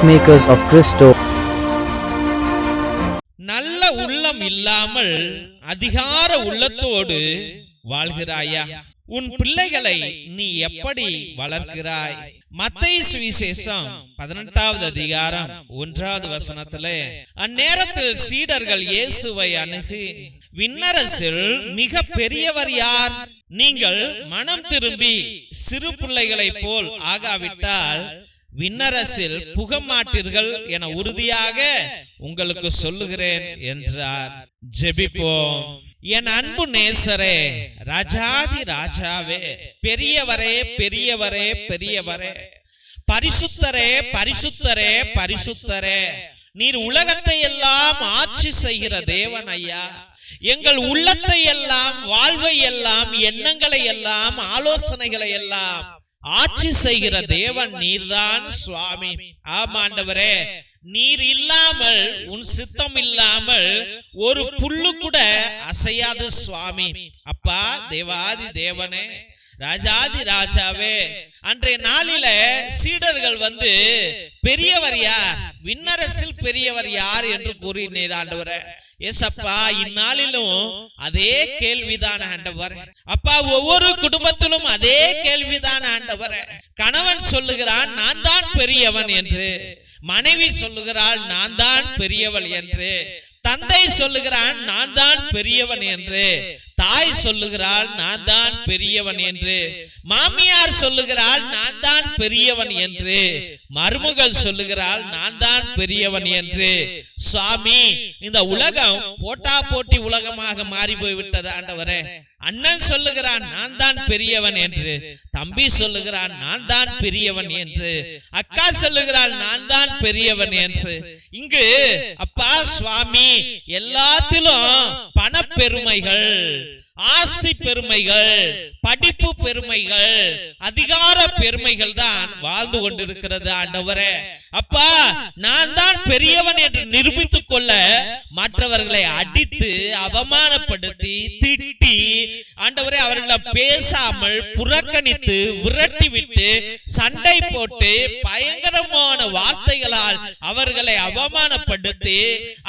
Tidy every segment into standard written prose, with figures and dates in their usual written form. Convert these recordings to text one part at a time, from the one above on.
Peacemakers of Christo. நல்ல உள்ளம் இல்லாமல் அதிகார உள்ளத்தோடு வாழ்கிறாயா? உன் பிள்ளைகளை நீ எப்படி வளர்க்கிறாய்? மத்தேயு சுவிசேஷம் 18வது அதிகாரம் 1வது வசனத்திலே, அந்நேரத்தில் சீடர்கள் இயேசுவை அணுகி, விண்ணரசில் மிக பெரியவர் யார்? நீங்கள் மனம் திரும்பி சிறு பிள்ளைகளை போல் ஆகாவிட்டால் விண்ணரசில் புக மாட்டீர்கள் என உறுதியாக உங்களுக்கு சொல்லுகிறேன் என்றார். ஜெபிப்போம். என் அன்பு நேசரே, ராஜாதி ராஜாவே, பெரியவரே பெரியவரே பெரியவரே, பரிசுத்தரே பரிசுத்தரே பரிசுத்தரே, நீர் உலகத்தை எல்லாம் ஆட்சி செய்கிற தேவன் ஐயா. எங்கள் உள்ளத்தை எல்லாம், வாழ்வை எல்லாம், எண்ணங்களை எல்லாம், ஆலோசனைகளை எல்லாம் ஆட்சி செய்கிற தேவன் நீர்தான் சுவாமி. ஆமாண்டவரே, நீர் இல்லாமல், உன் சித்தம் இல்லாமல் ஒரு புல்லு கூட அசையாது சுவாமி. அப்பா, தேவாதி தேவனே, ராஜாதி ராஜாவே, அன்றைய நாளில சீடர்கள் வந்து பெரியவர் யார், விண்ணரசில் பெரியவர் யார் என்று கூறினீர் ஆண்டவரே. ஏசப்பா, இந்நாளிலும் அதே கேள்விதான் ஆண்டவரே. அப்பா, ஒவ்வொரு குடும்பத்திலும் அதே கேள்விதான் ஆண்டவரே. கணவன் சொல்லுகிறான் நான் தான் பெரியவன் என்று, மனைவி சொல்லுகிறாள் நான் தான் பெரியவள் என்று, தந்தை சொல்லுகிறான் நான் தான் பெரியவன் என்று, தாய் சொல்லுகிறாள் நான் தான் பெரியவன் என்று, மாமியார் சொல்லுகிறாள் நான் தான் பெரியவன் என்று, மருமகள் சொல்லுகிறாள் நான் தான் பெரியவன் என்று. சுவாமி, இந்த உலகம் போட்டா போட்டி உலகமாக மாறி போய்விட்டது ஆண்டவரே. அண்ணன் சொல்லுகிறான் நான் தான் பெரியவன் என்று, தம்பி சொல்லுகிறான் நான் தான் பெரியவன் என்று, அக்கா சொல்லுகிறாள் நான் தான் பெரியவன் என்று. இங்கு அப்பா சுவாமி, எல்லாத்திலும் பண பெருமைகள், ஆஸ்தி பெருமைகள், படிப்பு பெருமைகள், அதிகார பெருமைகள் தான் வாழ்ந்து கொண்டிருக்கிறது ஆண்டவரே. அப்பா, நான் தான் பெரியவன் என்று நிரூபித்துக் கொள்ள மற்றவர்களை அடித்து, அவமானப்படுத்தி, திட்டி ஆண்டவரே, அவர்களை பேசாமல் புறக்கணித்து, விரட்டி விட்டு, சண்டை போட்டு, பயங்கரமான வார்த்தைகளால் அவர்களை அவமானப்படுத்தி,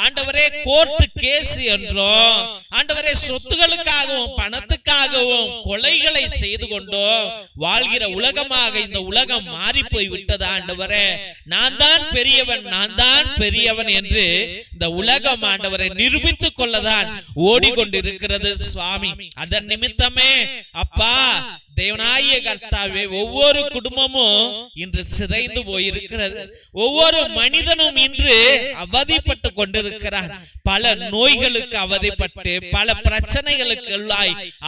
ஆண்டவரே, கோர்ட்டு கேஸ் என்றும், ஆண்டவரே, சொத்துகளுக்காகவும் பணத்துக்காகவும் கொலைகளை செய்து கொண்டோம் வாழ்கிற உலகமாக இந்த உலகம் மாறி போய் விட்டது ஆண்டவரே. நான் தான் பெரியவன், நான் தான் பெரியவன் என்று இந்த உலகம் ஆண்டவரை நிரூபித்துக் கொள்ளதான் ஓடிக்கொண்டிருக்கிறது சுவாமி. அதன் நிமித்தமே அப்பா, தேவனாகிய கர்த்தாவே, ஒவ்வொரு குடும்பமும் இன்று சிதைந்து போயிருக்கிறது. ஒவ்வொரு மனிதனும் இன்று அவதிப்பட்டு கொண்டிருக்கிறார். பல நோய்களுக்கு அவதிப்பட்டு, பல பிரச்சனைகளுக்கு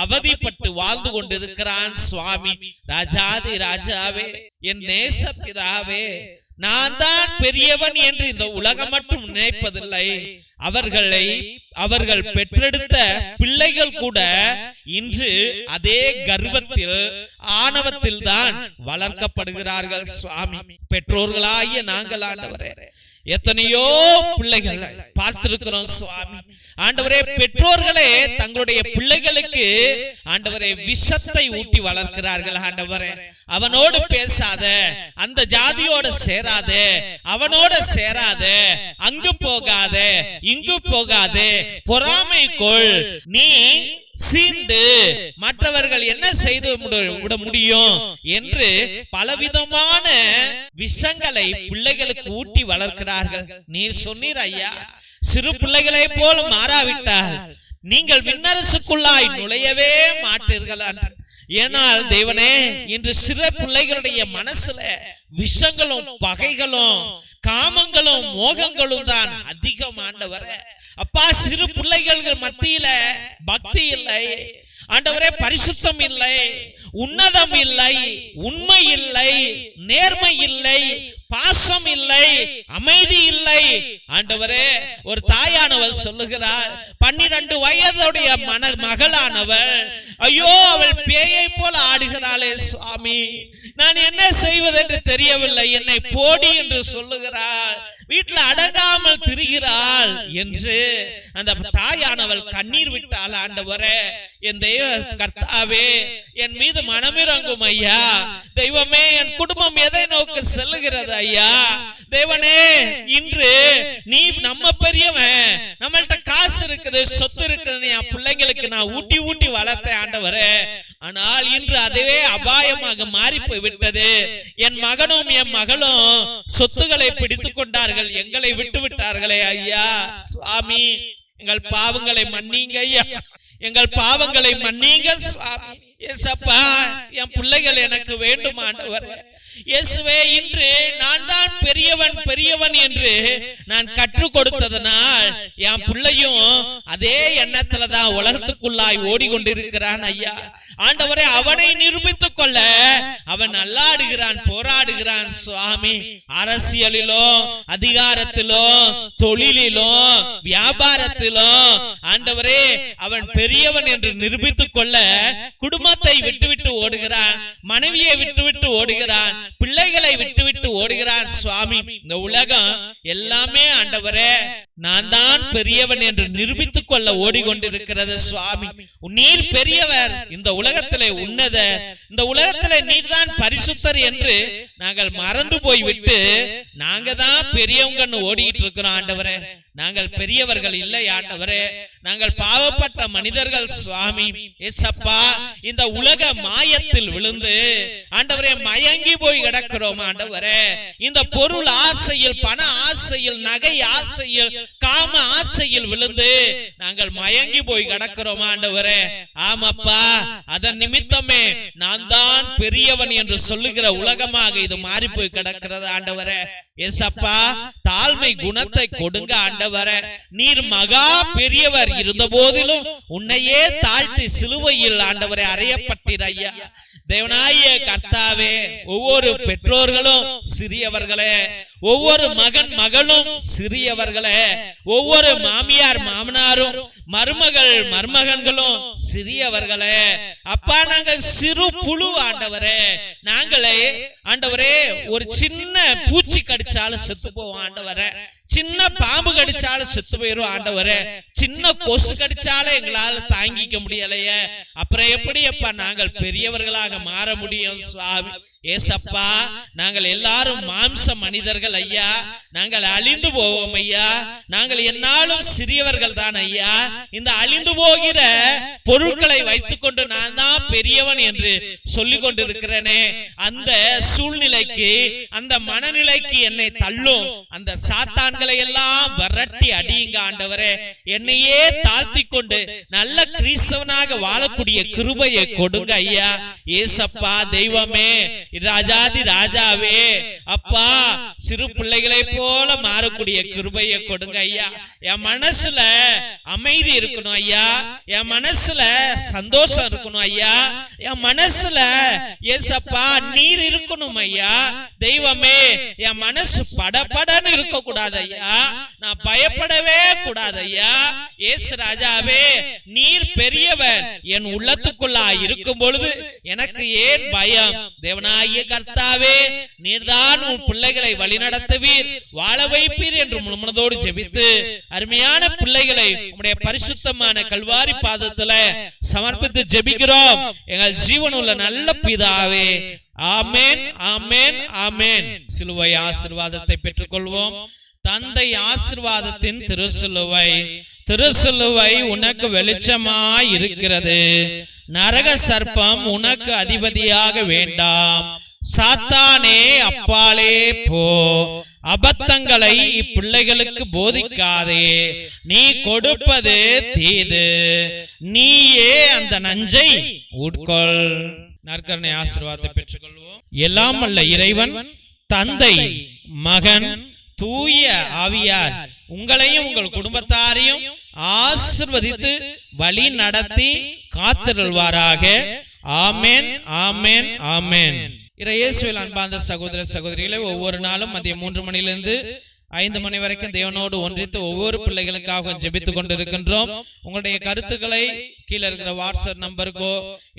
அவதிப்பட்டு வாழ்ந்து கொண்டிருக்கிறான் சுவாமி. ராஜாதி ராஜாவே, என் நேச பிதாவே, நான் தான் பெரியவன் என்று இந்த உலகம் மட்டும் நினைப்பதில்லை. அவர்கள் பெற்றெடுத்த பிள்ளைகள் கூட இன்று அதே கர்வத்தில், ஆணவத்தில் தான் வளர்க்கப்படுகிறார்கள் சுவாமி. பெற்றோர்களாகிய நாங்கள் ஆண்டவரே எத்தனையோ பிள்ளைகள் பார்த்திருக்கிறோம் சுவாமி. ஆண்டவரே, பெற்றோர்களே தங்களுடைய பிள்ளைகளுக்கு ஆண்டவரே விஷத்தை ஊட்டி வளர்க்கிறார்கள் ஆண்டவரே. அவனோடு பேசாத, அந்த ஜாதியோட சேராத, அவனோட சேராத, அங்கு போகாத, இங்கு போகாதே, பொறாமை கொள், நீ சீண்டு மற்றவர்கள் என்ன செய்து விட முடியும் என்று பலவிதமான விஷங்களை பிள்ளைகளுக்கு ஊட்டி வளர்க்கிறார்கள். நீர் சொன்னீர் ஐயா, சிறு பிள்ளைகளை போல மாறாவிட்டால் நீங்கள் விண்ணரசுக்குள்ளாய் நுழையவே மாட்டீர்கள். ஏனால் தேவனே, இன்று சிறு பிள்ளைகளுடைய மனசுல விஷங்களும் பகைகளும் காமங்களும் மோகங்களும் தான் அதிகம் ஆண்டவரே. அப்பா, சிறு பிள்ளைகள் மத்தியில பக்தி இல்லை ஆண்டவரே, பரிசுத்தம் இல்லை, உன்னதம் இல்லை, உண்மை இல்லை, நேர்மை இல்லை, பாசம் இல்லை, அமைதி இல்லை ஆண்டவரே. ஒரு தாயானவள் சொல்லுகிறாள், 12 வயதுடைய மகளானவள், ஐயோ அவள் பேயை போல ஆடுகிறாளே சுவாமி, நான் என்ன செய்வதென்று தெரியவில்லை, என்னை போடி என்று சொல்லுகிறாள், வீட்டில் அடங்காமல் திரிகிறாள் என்று அந்த தாயானவள் கண்ணீர் விட்டாள். ஆண்டவரே, என் தெய்வ கர்த்தாவே, என் மீது மனமிறங்கும் ஐயா. தெய்வமே, என் குடும்பம் எதை நோக்கி செல்லுகிறது ஐயா? தேவனே, இன்று நீ நம்ம பெரியவன், நம்மள்ட்ட காசு இருக்குது, சொத்து இருக்குது, என் பிள்ளைங்களுக்கு நான் ஊட்டி ஊட்டி வளர்த்த ஆண்டவரே. ஆனால் இன்று அதுவே அபாயமாக மாறி போய் விட்டது. என் மகனும் என் மகளும் சொத்துக்களை பிடித்துக் கொண்டார்கள், எங்களை விட்டு விட்டார்களே ஐயா. சுவாமி, எங்கள் பாவங்களை மன்னிங்க ஐயா, எங்கள் பாவங்களை மன்னிங்க சுவாமி. ஏசப்பா, என் பிள்ளைகள் எனக்கு வேண்டும் ஆண்டவரே. இயேசுவே, இன்று நான் தான் பெரியவன் பெரியவன் என்று நான் கற்றுக் கொடுத்ததனால் என் பிள்ளையும் அதே எண்ணத்துல தான் உலகத்துக்குள்ளாய் ஓடிக்கொண்டிருக்கிறான் ஐயா. ஆண்டவரே, அவனை நிரூபித்துக் கொள்ள அவன் அல்லாடுகிறான், போராடுகிறான் சுவாமி. அரசியலிலும் அதிகாரத்திலும் தொழிலிலும் வியாபாரத்திலும் ஆண்டவரே அவன் பெரியவன் என்று நிரூபித்துக் கொள்ள குடும்பத்தை விட்டுவிட்டு ஓடுகிறான், மனைவியை விட்டுவிட்டு ஓடுகிறான், பிள்ளைகளை விட்டுவிட்டு ஓடுகிறான் சுவாமி. இந்த உலகம் எல்லாமே ஆண்டவரே நான் தான் பெரியவன் என்று நிரூபித்துக் கொள்ள ஓடிக்கொண்டிருக்கிறது சுவாமி. நீர் பெரியவர், இந்த உலகத்திலே உன்னதர், இந்த உலகத்திலே நீர் தான் பரிசுத்தர் என்று நாங்கள் மறந்து போய்விட்டு நாங்க தான் பெரியவங்கன்னு ஓடிட்டு இருக்கிறோம் ஆண்டவரே. நாங்கள் பெரியவர்கள் இல்லை ஆண்டவரே, நாங்கள் பாவப்பட்ட மனிதர்கள் சுவாமி. ஏசப்பா, இந்த உலக மாயத்தில் விழுந்து ஆண்டவரே மயங்கி போய் கிடக்கிறோம் ஆண்டவரே. இந்த பொருள் ஆசையில், பண ஆசையில், நகை ஆசையில், காம ஆசையில் விழுந்து நாங்கள் மயங்கி போய் கிடக்கிறோம் ஆண்டவரே. ஆமாப்பா, அதன் நிமித்தமே நான் தான் பெரியவன் என்று சொல்லுகிற உலகமாக இது மாறி போய் கிடக்கிறது ஆண்டவரே. ஏசப்பா, தாழ்மை குணத்தை கொடுங்க ஆண்டவரே. நீர் மகா பெரியவர் இருந்த போதிலும் உன்னையே தாழ்த்தி சிலுவையில் ஆண்டவரே அறையப்பட்டீர் ஐயா. தேவனாகிய கர்த்தாவே, ஒவ்வொரு பெற்றோர்களும் சிறியவர்களே, ஒவ்வொரு மகன் மகளும் சிறியவர்களே, ஒவ்வொரு மாமியார் மாமனாரும் மருமகள் மருமகன்களும் சிறியவர்களே. அப்பா, நாங்கள் சிறு புழு ஆண்டவரே. நாங்களே ஆண்டவரே ஒரு சின்ன பூச்சி கடிச்சாலும் செத்து போவோம் ஆண்டவரே, சின்ன பாம்பு கடிச்சாலும் செத்து போயிரும் ஆண்டவரே, சின்ன கொசு கடிச்சாலும் எங்களால தாங்கிக்க முடியலையே. அப்புறம் எப்படி அப்பா நாங்கள் பெரியவர்களாக மாற முடியும் சுவாமி? ஏசப்பா, நாங்கள் எல்லாரும் மாம்ச மனிதர்கள் ஐயா, நாங்கள் அழிந்து போவோம் ஐயா, நாங்கள் என்னாலும் சிறியவர்கள் தான் ஐயா. இந்த அழிந்து போகிற பொருட்களை வைத்துக் கொண்டு நான் தான் பெரியவன் என்று சொல்லிக் கொண்டிருக்கிறேனே, அந்த சூழ்நிலைக்கு, அந்த மனநிலைக்கு என்னை தள்ளும் அந்த சாத்தான்களை எல்லாம் விரட்டி அடியுங்க ஆண்டவரே. என்னையே தாழ்த்தி கொண்டு நல்ல கிறிஸ்தவனாக வாழக்கூடிய கிருபையை கொடுங்க ஐயா. ஏசப்பா, தெய்வமே, ராஜாதி ராஜாவே, அப்பா, சிறு பிள்ளைகளை போல மாறக்கூடிய கிருபையை கொடுங்க ஐயா. என் மனசுல அமைதி இருக்கணும் ஐயா, என் மனசுல சந்தோஷம் இருக்கணும் ஐயா, என் மனசுல ஏசப்பா நீர் இருக்கணும் ஐயா. தெய்வமே, என் மனசு படபடன்னு இருக்க கூடாது ஐயா, நான் பயப்படவே கூடாது ஐயா. ஏசு ராஜாவே, நீர் பெரியவர், என் உள்ளத்துக்குள்ளா இருக்கும் பொழுது எனக்கு ஏன் பயம்? தேவனாகிய கர்த்தாவே, நீர்தான் உன் பிள்ளைகளை வழிநடத்துவீர், வாழ வைப்பீர் என்று முழுமனதோடு ஜெபித்து அருமையான பிள்ளைகளை உம்முடைய பரிசுத்தமான கல்வாரி பாதத்துல சமர்ப்பித்து ஜெபிக்கிறோம் எங்கள் ஜீவனுள்ள நல்ல பிதாவே. ஆமென், ஆமென், ஆமென். சிலுவை ஆசீர்வாதத்தை பெற்றுக் கொள்வோம். தந்தை ஆசீர்வாதத்தின் திருசிலுவை, திருசிலுவை உனக்கு வெளிச்சமாய் இருக்கிறது. நரக சர்ப்பம் உனக்கு அதிபதியாக வேண்டாம். சாத்தானே அப்பாலே போ. அபத்தங்களை இப்பிள்ளைகளுக்கு போதிக்காதே. நீ கொடுப்பது தீது, நீயே அந்த நஞ்சை உட்கொள். நற்கருணை ஆசீர்வாதத்தை பெற்றுக் கொள்வோம். எல்லாம் அல்ல இறைவன், தந்தை, மகன், தூய ஆவியார் உங்களையும் உங்கள் குடும்பத்தாரையும் ஆசீர்வதித்து வழி நடத்தி காத்திருள்வாராக. ஆமென், ஆமென், ஆமென். இயேசுவில் அன்பார்ந்த சகோதர சகோதரிகளை, ஒவ்வொரு நாளும் மதியம் 3 மணியிலிருந்து 5 மணி வரைக்கும் தேவனோடு ஒன்றித்து ஒவ்வொரு பிள்ளைகளுக்காக ஜெபித்துக் கொண்டிருக்கின்றோம். உங்களுடைய கருத்துக்களை கீழே இருக்கிற வாட்ஸ்அப் நம்பருக்கோ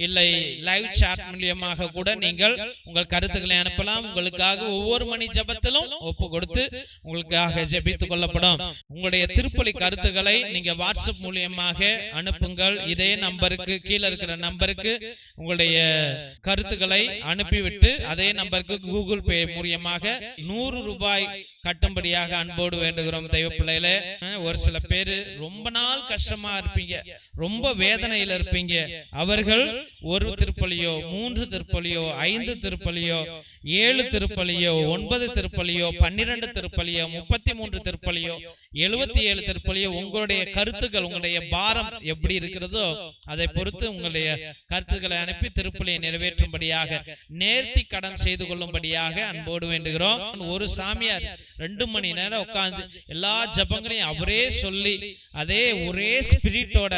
இல்லை லைவ் சாட் மூலியமாக கூட நீங்கள் உங்கள் கருத்துக்களை அனுப்பலாம். உங்களுக்காக ஒவ்வொரு மணி ஜெபத்திலும் ஒப்பு கொடுத்து உங்களுக்காக ஜெபித்துக் கொள்ளப்படும். உங்களுடைய திருப்பலி கருத்துக்களை நீங்க வாட்ஸ்அப் மூலியமாக அனுப்புங்கள். இதே நம்பருக்கு, கீழே இருக்கிற நம்பருக்கு உங்களுடைய கருத்துக்களை அனுப்பிவிட்டு அதே நம்பருக்கு கூகுள் பே மூலியமாக 100 ரூபாய் கட்டும்படியாக அன்போடு வேண்டுகிறோம். தெய்வ பிள்ளைகளே, ஒரு சில பேரு ரொம்ப நாள் கஷ்டமா இருப்பீங்க, ரொம்ப வேதனையில இருப்பீங்க. அவர்கள் 1 திருப்பலியோ 3 திருப்பலியோ 5 திருப்பலியோ 7 திருப்பலியோ 9 திருப்பலியோ 12 திருப்பலியோ 33 திருப்பலியோ 77 திருப்பலியோ, உங்களுடைய கருத்துக்கள், உங்களுடைய பாரம் எப்படி இருக்கிறதோ அதை பொறுத்து உங்களுடைய கருத்துக்களை அனுப்பி திருப்பலியை நிறைவேற்றும்படியாக, நேர்த்தி கடன் செய்து கொள்ளும்படியாக அன்போடு வேண்டுகிறோம். ஒரு சாமியார் 2 மணி நேரம் உட்கார்ந்து எல்லா ஜபங்களையும் அவரே சொல்லி, அதே ஒரே ஸ்பிரிட்டோட,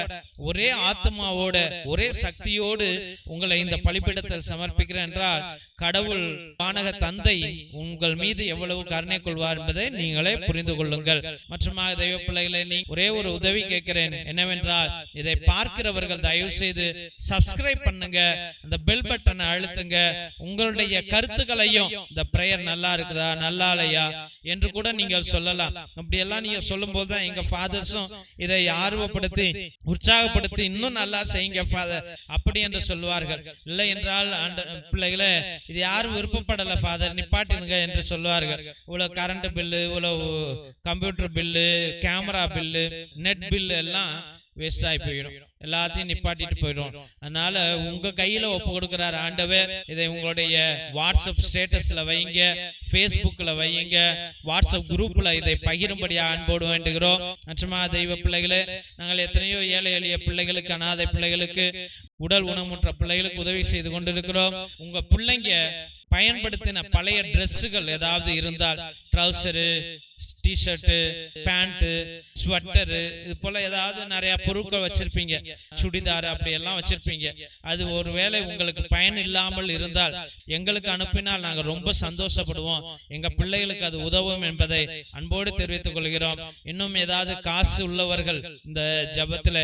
ஒரே ஆத்மாவோட, ஒரே சக்தியோடு உங்களை இந்த பலிபீடத்தில் சமர்ப்பிக்கிறேன் என்றால், கடவுள் வானக தந்தை உங்கள் மீது எவ்வளவு கருணை கொள்வார் என்பதை நீங்களே புரிந்து கொள்ளுங்கள். மற்றும் தெய்வ பிள்ளைகளை, நீ ஒரே ஒரு உதவி கேட்கிறேன். என்னவென்றால், இதை பார்க்கிறவர்கள் தயவு செய்து சப்ஸ்கிரைப் பண்ணுங்க, அந்த பெல் பட்டனை அழுத்துங்க. உங்களுடைய கருத்துக்களையும், இந்த பிரேயர் நல்லா இருக்குதா, நல்லா இல்லையா என்று கூட நீங்கள் சொல்லலாம். அப்படியெல்லாம் நீங்க சொல்லும் போதுதான் எங்க ஃபாதர்ஸும் இதை ஆர்வப்படுத்தி உற்சாகப்படுத்தி இன்னும் நல்லா செய்யுங்க ஃபாதர் அப்படி என்று சொல்வார்கள். இல்லை என்றால் பிள்ளைகளே, இது யாரும் விருப்பப்படல ஃபாதர், நிப்பாட்டினுங்க என்று சொல்வார்கள். இவ்வளவு கரண்ட் பில்லு, இவ்வளவு computer bill, camera bill, net bill எல்லாம் வேஸ்ட் ஆகி போயிடும், எல்லாத்தையும் நிப்பாட்டிட்டு போயிடும். அதனால உங்க கையில ஒப்பு கொடுக்கிறார் ஆண்டவர். இதை உங்களுடைய வாட்ஸ்அப் ஸ்டேட்டஸ்ல வைங்க, பேஸ்புக்ல வைங்க, வாட்ஸ்அப் குரூப்ல இதை பகிரும்படியா அன்போடு வேண்டுகிறோம். மற்றும் தெய்வ பிள்ளைகளே, நாங்கள் எத்தனையோ ஏழை எளிய பிள்ளைகளுக்கு, அனாதை பிள்ளைகளுக்கு, உடல் ஊனமுற்ற பிள்ளைகளுக்கு உதவி செய்து கொண்டிருக்கிறோம். உங்க பிள்ளைங்க பயன்படுத்தின பழைய டிரெஸ்ஸுகள் ஏதாவது இருந்தால், ட்ரௌசரு, டிஷர்ட்டு, பேண்ட், ஸ்வெட்டரு, இது போல ஏதாவது நிறைய பொருட்கள் வச்சிருப்பீங்க, சுடிதார் அப்படி எல்லாம் வச்சிருப்பீங்க. அது ஒருவேளை உங்களுக்கு பயன் இல்லாமல் இருந்தால் எங்களுக்கு அனுப்பினால் நாங்கள் ரொம்ப சந்தோஷப்படுவோம். எங்க பிள்ளைகளுக்கு அது உதவும் என்பதை அன்போடு தெரிவித்துக் கொள்கிறோம். இன்னும் ஏதாவது காசு உள்ளவர்கள் இந்த ஜபத்துல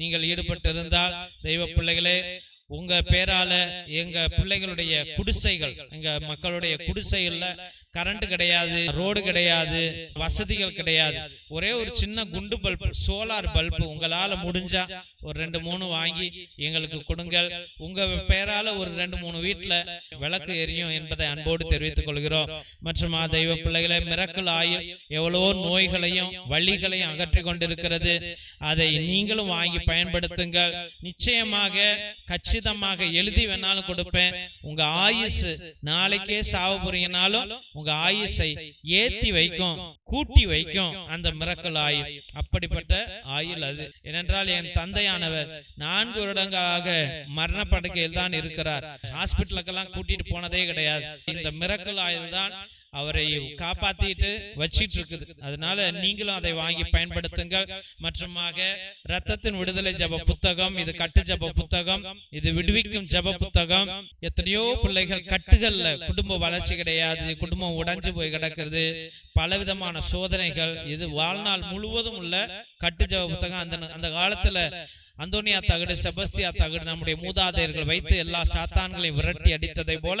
நீங்கள் ஈடுபட்டு இருந்தால், தெய்வ பிள்ளைகளே, உங்க பேரால எங்க பிள்ளைகளுடைய குடிசைகள், எங்க மக்களுடைய குடிசைகள்ல கரண்ட் கிடையாது, ரோடு கிடையாது, வசதிகள் கிடையாது. ஒரே ஒரு சின்ன குண்டு பல்பு, சோலார் பல்பு உங்களால முடிஞ்சா ஒரு 2-3 வாங்கி எங்களுக்கு கொடுங்கள். உங்க பேரால ஒரு 2-3 வீட்டுல விளக்கு எரியும் என்பதை அன்போடு தெரிவித்துக் கொள்கிறோம். மற்றும் தெய்வ பிள்ளைகளை, மிரக்கல் ஆயில் எவ்வளவோ நோய்களையும் வலிகளையும் அகற்றி கொண்டிருக்கிறது. அதை நீங்களும் வாங்கி பயன்படுத்துங்கள். நிச்சயமாக, கச்சிதமாக எழுதி வேணாலும் கொடுப்பேன். உங்க ஆயுசு, நாளைக்கே சாவு போறீங்கனாலும் உங்க ஆயுசை ஏத்தி வைக்கும், கூட்டி வைக்கும் அந்த மிரக்கல் ஆயில். அப்படிப்பட்ட ஆயில் அது. ஏனென்றால் என் தந்தையானவர் 4 வருடங்களாக மரண படுக்கையில் தான் இருக்கிறார். ஹாஸ்பிட்டலுக்கெல்லாம் கூட்டிட்டு போனதே கிடையாது. இந்த மிரக்கல் ஆயில் தான் அவரை காப்பாத்திட்டு வச்சிட்டு இருக்குது. அதனால நீங்களும் அதை வாங்கி பயன்படுத்துங்கள். மற்றும் ரத்தத்தின் விடுதலை ஜப புத்தகம், இது கட்டு ஜப புத்தகம், இது விடுவிக்கும் ஜப புத்தகம். எத்தனையோ பிள்ளைகள் கட்டுகள்ல குடும்ப வளர்ச்சி கிடையாது, குடும்பம் உடைஞ்சு போய் கிடக்கிறது, பலவிதமான சோதனைகள். இது வாழ்நாள் முழுவதும் உள்ள கட்டு ஜப புத்தகம். அந்த காலத்துல அந்தோனியா தகடு, செபஸ்தியா தகடு நம்முடைய மூதாதையர்கள் வைத்து எல்லா சாத்தான்களையும் விரட்டி அடித்ததை போல,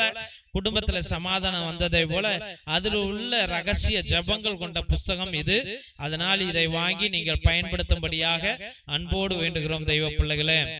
குடும்பத்துல சமாதானம் வந்ததை போல, அதில் உள்ள ரகசிய ஜபங்கள் கொண்ட புஸ்தகம் இது. அதனால் இதை வாங்கி நீங்கள் பயன்படுத்தும்படியாக அன்போடு வேண்டுகிறோம் தெய்வ பிள்ளைகளே.